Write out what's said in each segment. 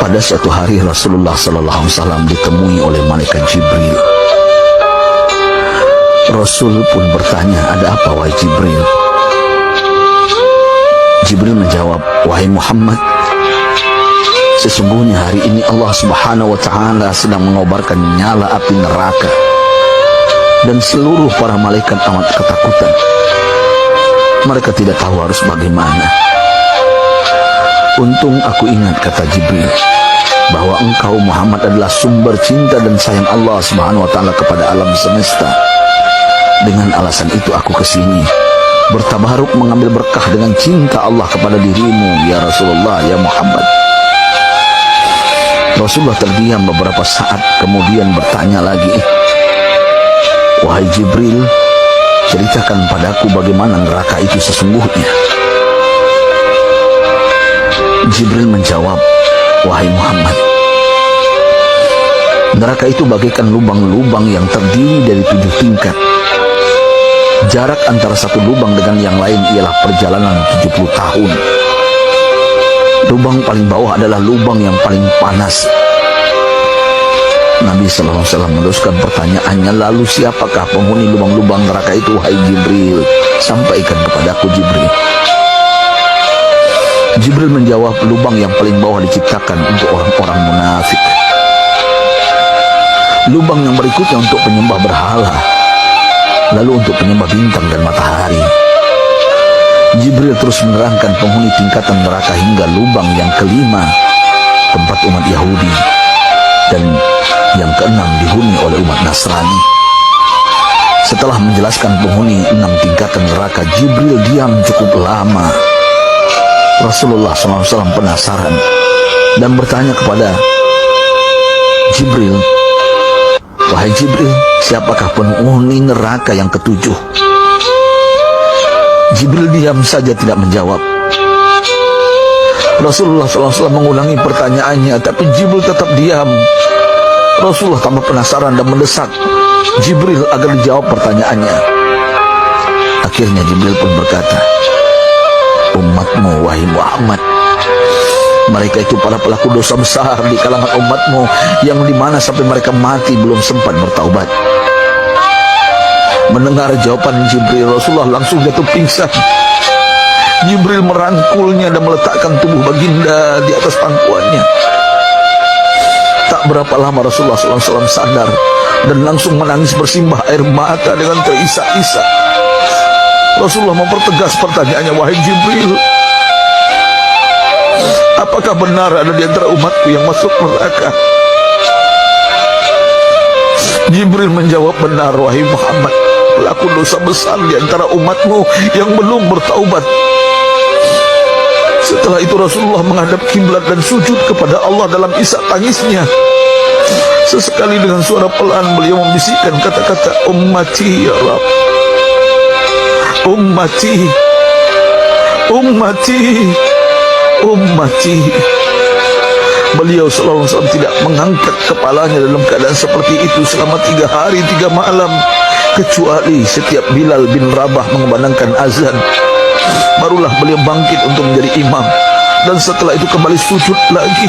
Pada suatu hari Rasulullah SAW ditemui oleh malaikat Jibril. Rasul pun bertanya, "Ada apa wahai Jibril?" Jibril menjawab, "Wahai Muhammad, sesungguhnya hari ini Allah Subhanahu wa Ta'ala sedang mengobarkan nyala api neraka, dan seluruh para malaikat amat ketakutan. Mereka tidak tahu harus bagaimana. Untung aku ingat," kata Jibril, "bahwa engkau Muhammad adalah sumber cinta dan sayang Allah Subhanahu wa Ta'ala kepada alam semesta. Dengan alasan itu aku kesini, bertabaruk mengambil berkah dengan cinta Allah kepada dirimu, ya Rasulullah, ya Muhammad." Rasulullah terdiam beberapa saat, kemudian bertanya lagi, "Wahai Jibril, ceritakan padaku bagaimana neraka itu sesungguhnya." Jibril menjawab, "Wahai Muhammad, neraka itu bagaikan lubang-lubang yang terdiri dari 7 tingkat. Jarak antara satu lubang dengan yang lain ialah perjalanan 70 tahun. Lubang paling bawah adalah lubang yang paling panas." Nabi SAW meneruskan pertanyaannya, "Lalu siapakah penghuni lubang-lubang neraka itu, wahai Jibril? Sampaikan kepadaku, Jibril." Jibril menjawab, "Lubang yang paling bawah diciptakan untuk orang-orang munafik. Lubang yang berikutnya untuk penyembah berhala, lalu untuk penyembah bintang dan matahari." Jibril terus menerangkan penghuni tingkatan neraka hingga lubang yang kelima, tempat umat Yahudi, dan yang keenam dihuni oleh umat Nasrani. Setelah menjelaskan penghuni 6 tingkatan neraka, Jibril diam cukup lama. Rasulullah SAW penasaran dan bertanya kepada Jibril, "Wahai Jibril, siapakah penghuni neraka yang ketujuh?" Jibril diam saja tidak menjawab. Rasulullah SAW mengulangi pertanyaannya, tapi Jibril tetap diam. Rasulullah tambah penasaran dan mendesak Jibril agar dijawab pertanyaannya. Akhirnya Jibril pun berkata, "Umatmu, wahai Muhammad, mereka itu para pelaku dosa besar di kalangan umatmu, yang dimana sampai mereka mati belum sempat bertaubat." Mendengar jawaban Jibril, Rasulullah langsung jatuh pingsan. Jibril merangkulnya dan meletakkan tubuh baginda di atas pangkuannya. Tak berapa lama Rasulullah SAW sadar dan langsung menangis bersimbah air mata dengan terisak-isak. Rasulullah mempertegas pertanyaannya, "Wahai Jibril, apakah benar ada di antara umatku yang masuk neraka?" Jibril menjawab, "Benar, wahai Muhammad, pelaku dosa besar di antara umatmu yang belum bertaubat." Setelah itu Rasulullah menghadap kiblat dan sujud kepada Allah dalam isak tangisnya. Sesekali dengan suara pelan beliau membisikkan kata-kata, "Ummati ya Rabb, ummati, ummati, ummati." Beliau SAW tidak mengangkat kepalanya dalam keadaan seperti itu selama 3 hari 3 malam, kecuali setiap Bilal bin Rabah mengumandangkan azan, barulah beliau bangkit untuk menjadi imam, dan setelah itu kembali sujud lagi.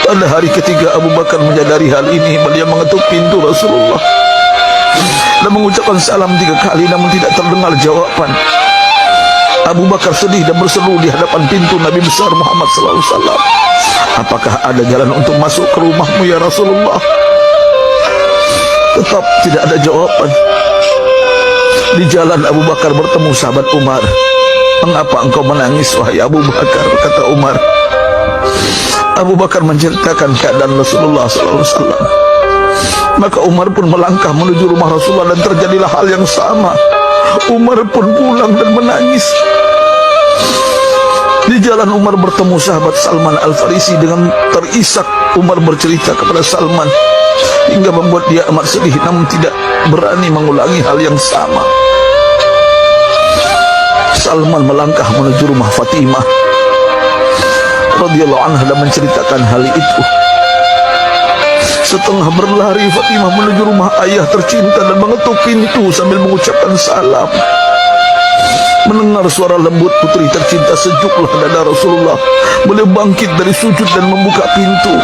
Pada hari ketiga Abu Bakar menyadari hal ini, beliau mengetuk pintu Rasulullah dan mengucapkan salam 3 kali, namun tidak terdengar jawaban. Abu Bakar sedih dan berseru di hadapan pintu Nabi besar Muhammad SAW, "Apakah ada jalan untuk masuk ke rumahmu ya Rasulullah?" Tetap tidak ada jawaban. Di jalan Abu Bakar bertemu sahabat Umar. "Mengapa engkau menangis, wahai Abu Bakar?" kata Umar. Abu Bakar menceritakan keadaan Rasulullah SAW. Maka Umar pun melangkah menuju rumah Rasulullah dan terjadilah hal yang sama. Umar pun pulang dan menangis. Di jalan Umar bertemu sahabat Salman Al-Farisi. Dengan terisak Umar bercerita kepada Salman hingga membuat dia amat sedih, namun tidak berani mengulangi hal yang sama. Salman melangkah menuju rumah Fatimah radhiyallahu anha dan menceritakan hal itu. Setengah berlari Fatimah menuju rumah ayah tercinta dan mengetuk pintu sambil mengucapkan salam. Mendengar suara lembut putri tercinta, sejuklah dada Rasulullah. Beliau bangkit dari sujud dan membuka pintu.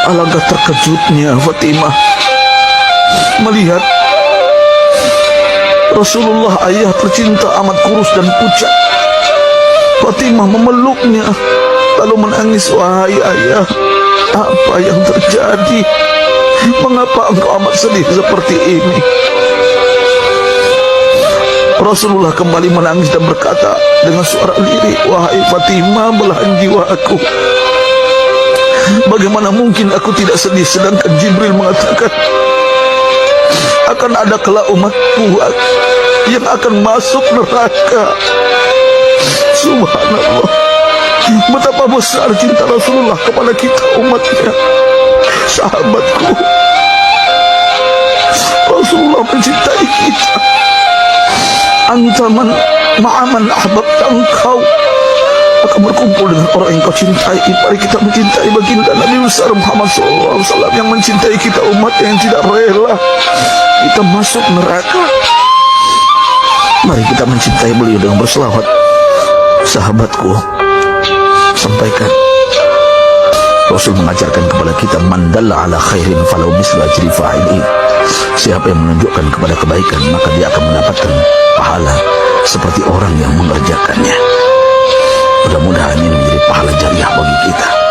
Alangkah terkejutnya Fatimah melihat Rasulullah, ayah tercinta, amat kurus dan pucat. Fatimah memeluknya lalu menangis. Wahai ayah, apa yang terjadi? Mengapa engkau amat sedih seperti ini? Rasulullah kembali menangis dan berkata dengan suara lirik, wahai Fatimah, belahan jiwaku, bagaimana mungkin aku tidak sedih sedangkan Jibril mengatakan akan ada kelak umatku yang akan masuk neraka. Subhanallah, betapa besar cinta Rasulullah kepada kita umatnya. Sahabatku, Rasulullah mencintai kita. Antaman ma'aman ahbabta, engkau akan berkumpul dengan orang yang kau cintai. Mari kita mencintai baginda Nabi besar Muhammad SAW yang mencintai kita, umat yang tidak rela kita masuk neraka. Mari kita mencintai beliau dengan berselawat. Sahabatku, sampaikan, Rasul mengajarkan kepada kita, mandalla ala khairin falau misla ajri fa'ili. Siapa yang menunjukkan kepada kebaikan, maka dia akan mendapatkan pahala seperti orang yang mengerjakannya. Mudah-mudahan ini menjadi pahala jariah bagi kita.